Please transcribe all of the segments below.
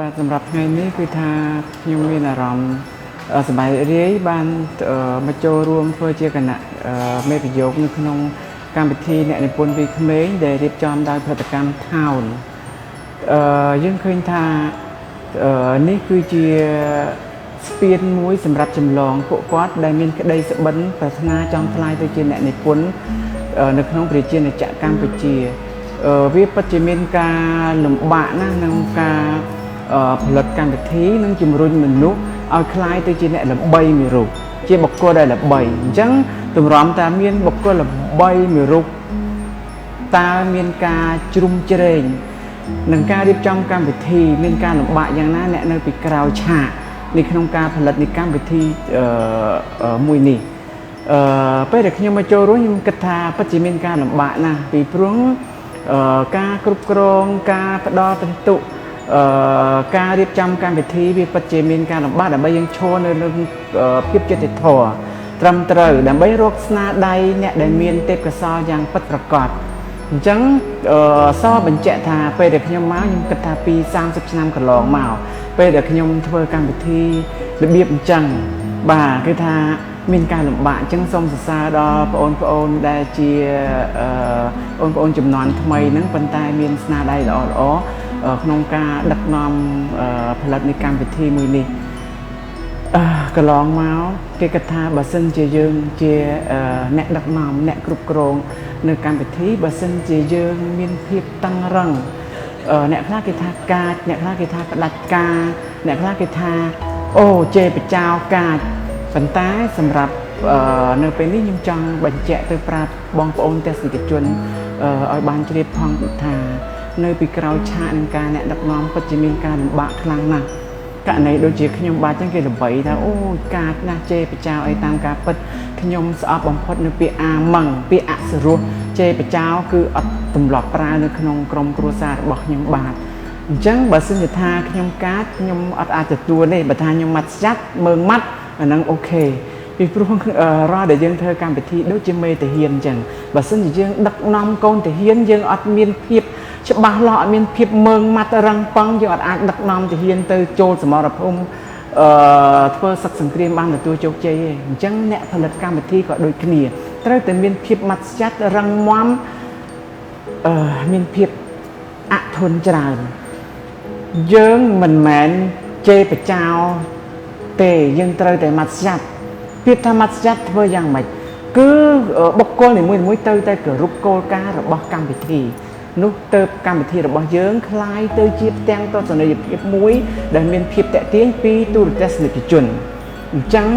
បាទសម្រាប់ថ្ងៃនេះគឺថាខ្ញុំមានអារម្មណ៍សប្បាយរីករាយបានមកចូលរួមធ្វើជាគណៈមេប្រយោគនៅក្នុងកម្មវិធីអ្នកនិពន្ធពីក្មេងដែលរៀបចំដោយផលិតកម្មថោនយើងឃើញថានេះគឺជាស្ពានមួយសម្រាប់ចម្លងពួកគាត់ដែលមានក្តីសុបិនប្រាថ្នាចង់ក្លាយទៅជាអ្នកនិពន្ធនៅក្នុងប្រជាជាតិកម្ពុជាវាពិតជាមានការលំបាកណាស់ក្នុងការផលិតកម្មវិធីនិងជំរុញមនុស្សឲ្យក្លាយទៅជាអ្នកល្បីមួយរូបជាបុគ្គលដែលល្បីអញ្ចឹងទម្រាំថាមានបុគ្គលល្បីមួយរូបតើមានការជ្រុំជ្រែងនឹងការរៀបចំកម្មវិធីមានការលំបាកយ៉ាងណាអ្នកនៅពីក្រោយឆាកនៅក្នុងការផលិតនៃកម្មវិធីមួយនេះពេលដែលខ្ញុំមកចូលរួមខ្ញុំគិតថាពិតជាមានការលំបាកណាស់ពីព្រោះការគ្រប់គ្រងការផ្ដល់ពិន្ទុការរៀបចំកម្មវិធីវាពិតជាមានការលំបាកដើម្បីយើងឈរនៅលើភាពយុត្តិធម៌ត្រឹមត្រូវដើម្បីរកស្នាដៃអ្នកដែលមានទេពកោសល្យយ៉ាងពិតប្រាកដអញ្ចឹងសបញ្ជាក់ថាពេលដែលខ្ញុំមកខ្ញុំគិតថាពី30ឆ្នាំកន្លងមកពេលដែលខ្ញុំធ្វើកម្មវិធីរបៀបអញ្ចឹងបាទគឺថាមានការលំបាកអញ្ចឹងសូមសរសើរដល់បងប្អូនដែលជាបងប្អូនចំនួនថ្មីហ្នឹងប៉ុន្តែមានស្នាដៃល្អៗក្នុងការដឹកនាំផលិតនៃកម្មវិធីមួយនេះកន្លងមកគេគិតថាបើសិនជាយើងជាអ្នកដឹកនាំអ្នកគ្រប់គ្រងនៅកម្មវិធីបើសិនជាយើងមានភាពតឹងរឹងអ្នកខ្លះគេថាកាចអ្នកខ្លះគេថាផ្ដាច់ការអ្នកខ្លះគេថាអូជេរបចោកាចប៉ុន្តែសម្រាប់នៅពេលនេះខ្ញុំចង់បញ្ជាក់ទៅប្រាប់បងប្អូនទស្សនិកជនឲ្យបានជ្រាបផងថានៅពីក្រោយឆាកនឹងការអ្នកដឹកនាំពិតជាមានការលំបាកខ្លាំងណាស់ករណីដូចជាខ្ញុំបាទចឹងគេល្បីថាអូកាចណាស់ជេរបចោអីតាមការពិតខ្ញុំស្អប់បំផុតនៅពាក្យអាម៉ងពាក្យអសុរោះជេរបចោគឺអត់ទម្លាប់ប្រើនៅក្នុងក្រុមគ្រួសាររបស់ខ្ញុំបាទអញ្ចឹងបើសិនជាថាខ្ញុំកាចខ្ញុំអត់អាចទទួលទេបើថាខ្ញុំម៉ាត់ស្ចាត់មើងម៉ាត់អាហ្នឹងអូខេពីព្រោះរាល់ដែលយើងធ្វើកម្មវិធីដូចជាមេតាហានអញ្ចឹងបើសិនជាយើងដឹកនាំកូនតាហានយើងអត់មានភាពច្បាស់លាស់អត់មានភាពមើងម៉ាត់រឹងប៉ឹងយើងអត់អាចដឹកនាំតាហានទៅចូលសមរភូមិធ្វើសឹកសង្គ្រាមបានទទួលជោគជ័យទេអញ្ចឹងអ្នកផលិតកម្មវិធីក៏ដូចគ្នាត្រូវតែមានភាពម៉ាត់ស្ចាត់រឹងមាំមានភាពអធន់ច្រើនយើងមិនមែនជេរបចោទេយើងត្រូវតែម៉ាត់ស្ចាត់ពាក្យថាម៉ាត់ស្ចាត់ធ្វើយ៉ាងម៉េចគឺបុគ្គលនីមួយៗទៅតែគោរពគោលការណ៍របស់កម្មវិធីនោះទៅកម្មវិធីរបស់យើងคล้ายទៅជាផ្ទាំងទស្សនីយភាពមួយដែលមានភាពតាក់ទាញពីទូរទស្សនិកជនអញ្ចឹង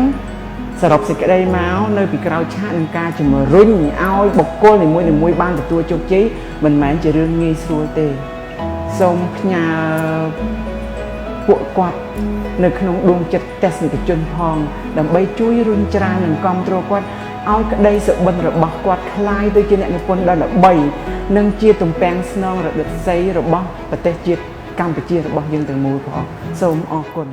សរុបសេចក្តីមកនៅពីក្រោយឆាកនឹងការជំរុញឲ្យបុគ្គលនីមួយៗបានទទួលជោគជ័យមិនមែនជារឿងងាយស្រួលទេសូមផ្ញើពួកគាត់នៅក្នុងដួងចិត្តទស្សនិកជនផងដើម្បីជួយរុញច្រាននិងគាំទ្រគាត់ឲ្យក្តីសុបិនរបស់គាត់คล้ายទៅជាអ្នកនិពន្ធដ៏ល្បីនិងជាទំពាំងស្នងរដឹកសីរបស់ប្រទេសជាតិកម្ពុជារបស់យើងទាំងមូលផងសូមអរគុណ